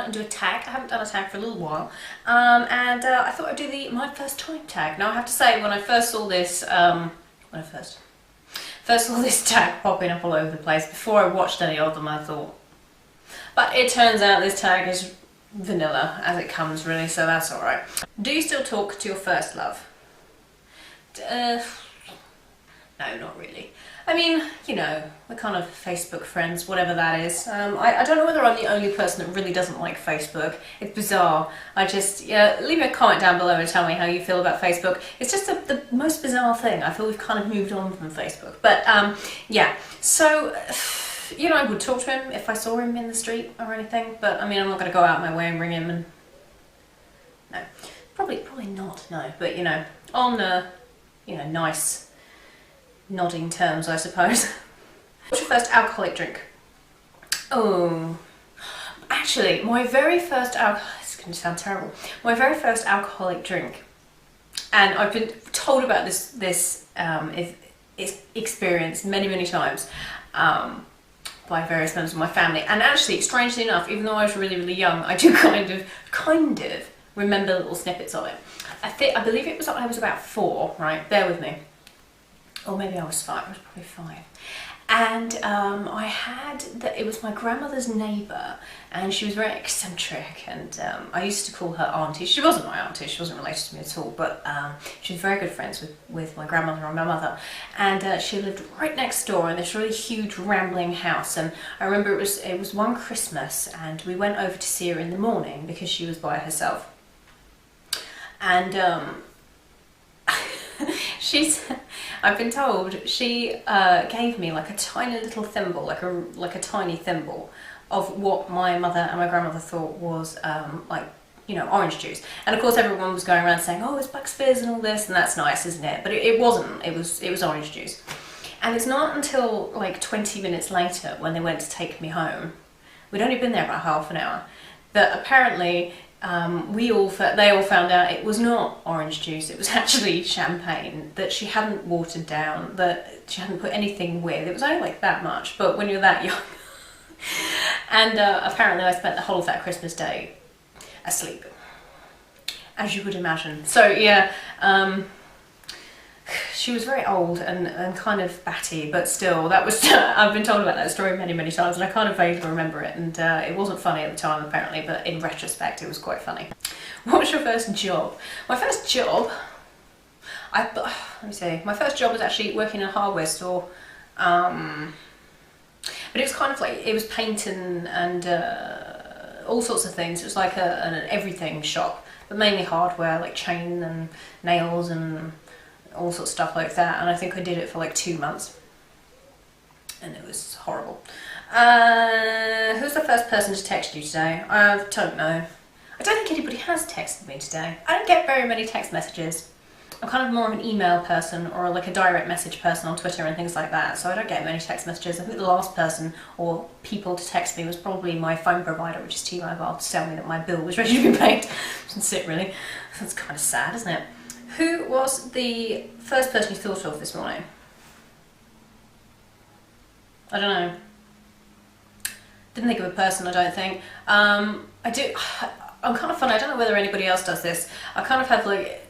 and do a tag. I haven't done a tag for a little while, I thought I'd do my first time tag. Now I have to say, when I first saw this, first saw this tag popping up all over the place, before I watched any of them, I thought, but it turns out this tag is vanilla as it comes, really, so that's alright. Do you still talk to your first love? No, not really. I mean, you know, we're kind of Facebook friends, whatever that is. I don't know whether I'm the only person that really doesn't like Facebook. It's bizarre. Leave me a comment down below and tell me how you feel about Facebook. It's just the most bizarre thing. I feel we've kind of moved on from Facebook. But, yeah. So, you know, I would talk to him if I saw him in the street or anything. But, I mean, I'm not going to go out my way and ring him and... No. Probably not, no. But, you know, on, you know, nice... nodding terms, I suppose. What's your first alcoholic drink? Oh, actually, my very first this is going to sound terrible. My very first alcoholic drink, and I've been told about this experience many times by various members of my family. And actually, strangely enough, even though I was really young, I do kind of remember little snippets of it. I believe I was about 4. Right, bear with me. Or maybe I was 5, I was probably 5. And it was my grandmother's neighbour, and she was very eccentric, and I used to call her auntie. She wasn't my auntie, she wasn't related to me at all, but she was very good friends with my grandmother and my mother. And she lived right next door in this really huge rambling house, and I remember it was one Christmas, and we went over to see her in the morning because she was by herself. And I've been told she gave me like a tiny little thimble, like a tiny thimble of what my mother and my grandmother thought was like, you know, orange juice. And of course everyone was going around saying, oh, it's Bucks Fizz and all this, and that's nice, isn't it? But it wasn't. It was orange juice. And it's not until like 20 minutes later, when they went to take me home, we'd only been there about half an hour, that apparently they all found out it was not orange juice, it was actually champagne that she hadn't watered down, that she hadn't put anything with. It was only like that much, but when you're that young. And apparently I spent the whole of that Christmas day asleep, as you would imagine. So yeah, she was very old and kind of batty, but still, that was, I've been told about that story many times, and I kind of vaguely remember it, and it wasn't funny at the time apparently, but in retrospect it was quite funny. What was your first job? My first job, let me see, my first job was actually working in a hardware store, but it was kind of like, it was paint and all sorts of things. It was like an everything shop, but mainly hardware, like chain and nails and all sorts of stuff like that, and I think I did it for like 2 months, and it was horrible. Who's the first person to text you today? I don't know. I don't think anybody has texted me today. I don't get very many text messages. I'm kind of more of an email person, or like a direct message person on Twitter and things like that, so I don't get many text messages. I think the last person or people to text me was probably my phone provider, which is T-Mobile, to tell me that my bill was ready to be paid. That's it, really. That's kind of sad, isn't it? Who was the first person you thought of this morning? I don't know. Didn't think of a person, I don't think. I'm kind of funny, I don't know whether anybody else does this. I kind of have like,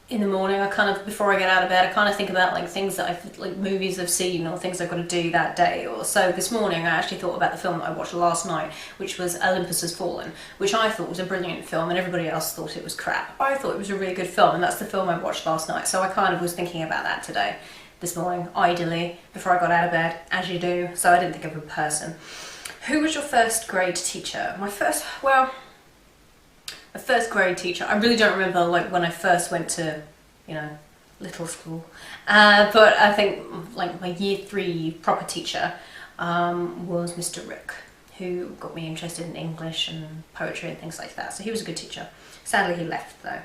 in the morning, before I get out of bed, I kind of think about like things that like movies I've seen or things I've got to do that day. Or so this morning I actually thought about the film that I watched last night, which was Olympus Has Fallen, which I thought was a brilliant film and everybody else thought it was crap. I thought it was a really good film, and that's the film I watched last night, so I kind of was thinking about that today, this morning, idly, before I got out of bed, as you do, so I didn't think of a person. Who was your first grade teacher? My first grade teacher, I really don't remember like when I first went to, you know, little school, but I think like my year 3 proper teacher was Mr. Rook, who got me interested in English and poetry and things like that, so he was a good teacher. Sadly he left though.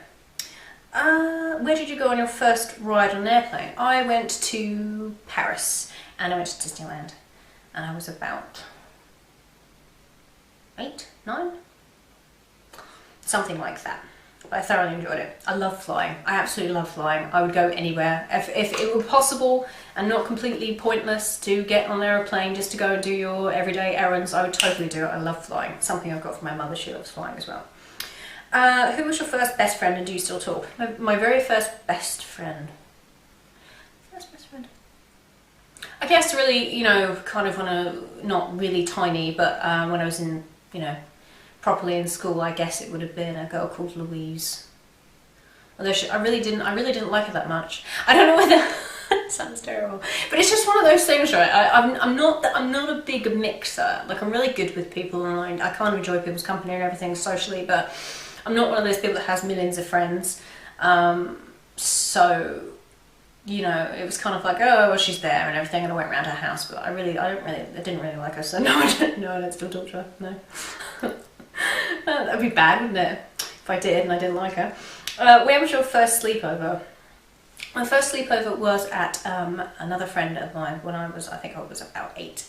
Where did you go on your first ride on an airplane? I went to Paris and I went to Disneyland, and I was about 8, 9? Something like that. I thoroughly enjoyed it. I love flying. I absolutely love flying. I would go anywhere. If it were possible and not completely pointless to get on an aeroplane just to go and do your everyday errands, I would totally do it. I love flying. It's something I've got from my mother. She loves flying as well. Who was your first best friend and do you still talk? My very first best friend. First best friend. I guess really, you know, kind of when not really tiny, but when I was in, you know, properly in school, I guess it would have been a girl called Louise. Although I really didn't like her that much. I don't know whether it sounds terrible, but it's just one of those things, right? I'm not a big mixer. Like, I'm really good with people, and I kind of enjoy people's company and everything socially, but I'm not one of those people that has millions of friends. So, you know, it was kind of like, oh, well, she's there and everything, and I went around her house, but I didn't really like her, so no, I don't still talk to her, no. That'd be bad, wouldn't it? If I did and I didn't like her. Where was your first sleepover? My first sleepover was at another friend of mine when I think I was about 8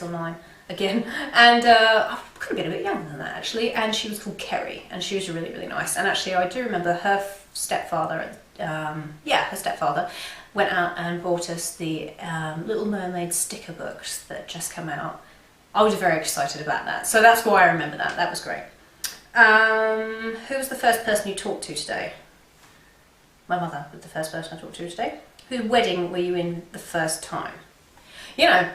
or 9 again, and I could have been a bit younger than that actually, and she was called Kerry, and she was really, really nice, and actually I do remember her stepfather, her stepfather went out and bought us the Little Mermaid sticker books that had just come out. I was very excited about that, so that's why I remember that. That was great. Who was the first person you talked to today? My mother was the first person I talked to today. Whose wedding were you in the first time? You know,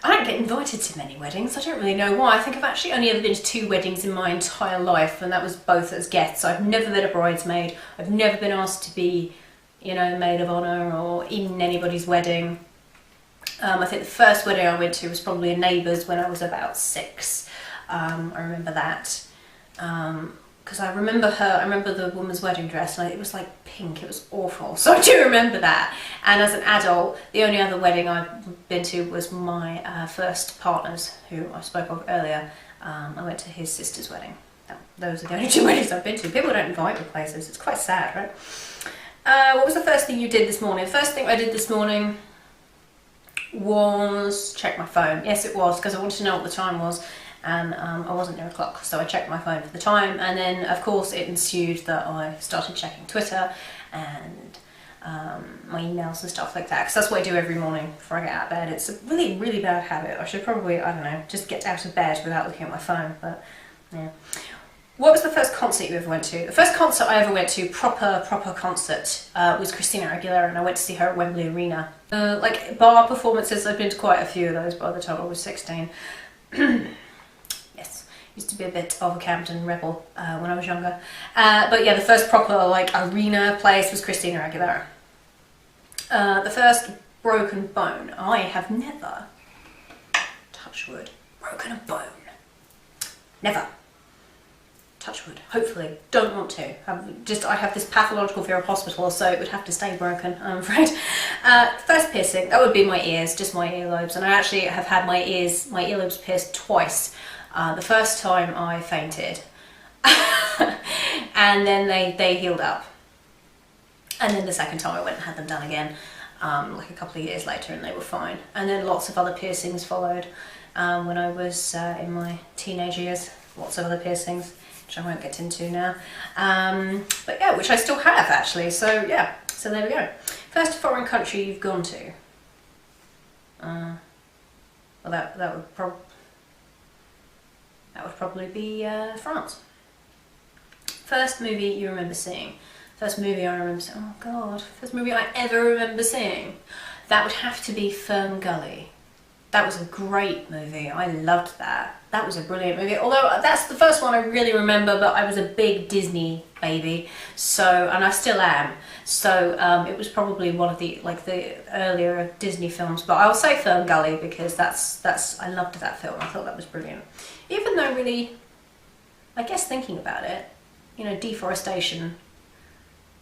I don't get invited to many weddings. I don't really know why. I think I've actually only ever been to 2 weddings in my entire life, and that was both as guests. I've never been a bridesmaid. I've never been asked to be, you know, maid of honour or in anybody's wedding. I think the first wedding I went to was probably a neighbour's when I was about 6. I remember that. Because I remember the woman's wedding dress, and it was like pink, it was awful. So I do remember that. And as an adult, the only other wedding I've been to was my first partner's, who I spoke of earlier. I went to his sister's wedding. Those are the only 2 weddings I've been to. People don't invite me places, it's quite sad, right? What was the first thing you did this morning? The first thing I did this morning was check my phone. Yes, it was, because I wanted to know what the time was, and I wasn't near a clock, so I checked my phone for the time, and then of course it ensued that I started checking Twitter and my emails and stuff like that, because that's what I do every morning before I get out of bed. It's a really, really bad habit. I should probably, I don't know, just get out of bed without looking at my phone, but yeah. What was the first concert you ever went to? The first concert I ever went to, proper concert, was Christina Aguilera, and I went to see her at Wembley Arena. Like bar performances, I've been to quite a few of those by the time I was 16. Yes, used to be a bit of a Camden rebel when I was younger. But yeah, the first proper like arena place was Christina Aguilera. The first broken bone. I have never, touch wood, broken a bone. Never. Touch wood, hopefully. Don't want to. I have this pathological fear of hospital, so it would have to stay broken, I'm afraid. First piercing, that would be my ears, just my earlobes, and I actually have had my earlobes pierced twice. The first time I fainted, and then they healed up. And then the second time I went and had them done again, like a couple of years later, and they were fine. And then lots of other piercings followed when I was in my teenage years, lots of other piercings, which I won't get into now, but yeah, which I still have actually, so yeah, so there we go. First foreign country you've gone to? Well, that would probably be France. First movie you remember seeing? First movie I remember seeing, oh god, first movie I ever remember seeing? That would have to be Fern Gully. That was a great movie. I loved that. That was a brilliant movie. Although that's the first one I really remember, but I was a big Disney baby, so, and I still am. So it was probably one of the earlier Disney films. But I'll say Fern Gully because that's I loved that film. I thought that was brilliant. Even though really, I guess thinking about it, you know, deforestation,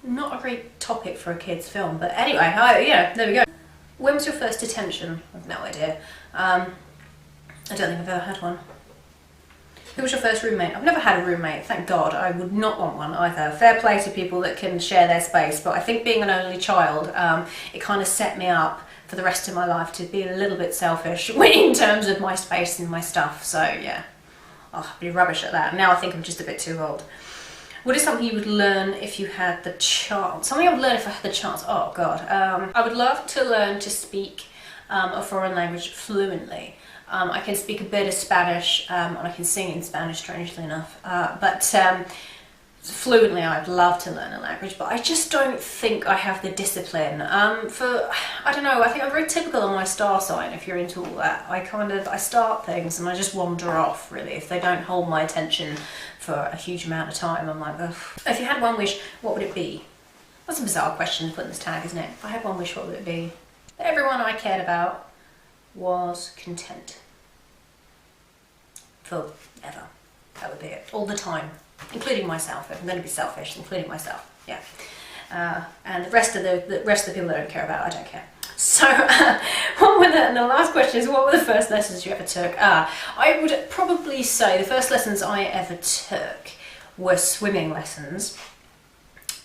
not a great topic for a kid's film. But anyway, yeah, there we go. When was your first detention? I've no idea. I don't think I've ever had one. Who was your first roommate? I've never had a roommate, thank God. I would not want one either. Fair play to people that can share their space, but I think being an only child, it kind of set me up for the rest of my life to be a little bit selfish in terms of my space and my stuff, so yeah. Oh, I'd be rubbish at that. Now I think I'm just a bit too old. What is something you would learn if you had the chance? Something I would learn if I had the chance. Oh God. I would love to learn to speak a foreign language fluently. I can speak a bit of Spanish, and I can sing in Spanish, strangely enough. But fluently, I'd love to learn a language, but I just don't think I have the discipline. I don't know, I think I'm very typical on my star sign, if you're into all that. I start things and I just wander off, really. If they don't hold my attention for a huge amount of time, I'm like, ugh. If you had one wish, what would it be? That's a bizarre question to put in this tag, isn't it? If I had one wish, what would it be? That everyone I cared about was content. Forever. That would be it. All the time. Including myself. If I'm going to be selfish, including myself. Yeah. And the rest of the people that I don't care about, I don't care. So, and the last question is, what were the first lessons you ever took? I would probably say the first lessons I ever took were swimming lessons.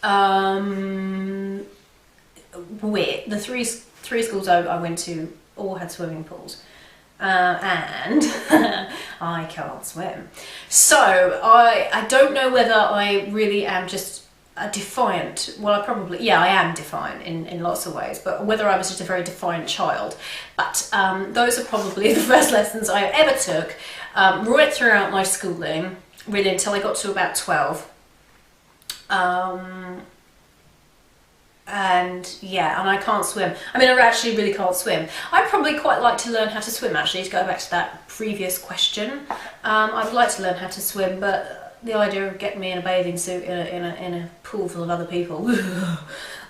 The three schools I went to all had swimming pools. And I can't swim. So I don't know whether I really am just a defiant, well I am defiant in lots of ways, but whether I was just a very defiant child. But those are probably the first lessons I ever took, right throughout my schooling, really until I got to about 12. And I can't swim. I mean, I actually really can't swim. I'd probably quite like to learn how to swim, actually, to go back to that previous question. I'd like to learn how to swim, but the idea of getting me in a bathing suit in a pool full of other people,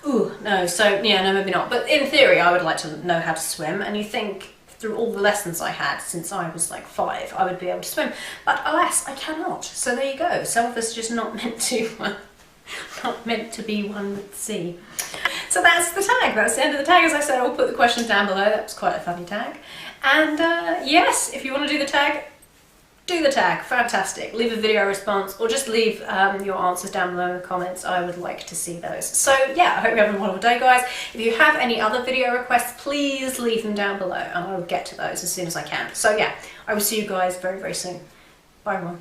ooh, no, so yeah, no, maybe not. But in theory, I would like to know how to swim, and you think through all the lessons I had since I was like 5, I would be able to swim. But alas, I cannot. So there you go. Some of us are just not meant to... not meant to be one with the sea. So that's the tag, that's the end of the tag. As I said, I'll put the questions down below. That was quite a funny tag. And yes, if you want to do the tag, do the tag, fantastic. Leave a video response or just leave your answers down below in the comments. I would like to see those. So yeah, I hope you're having a wonderful day, guys. If you have any other video requests, please leave them down below and I will get to those as soon as I can. So yeah, I will see you guys very, very soon. Bye everyone.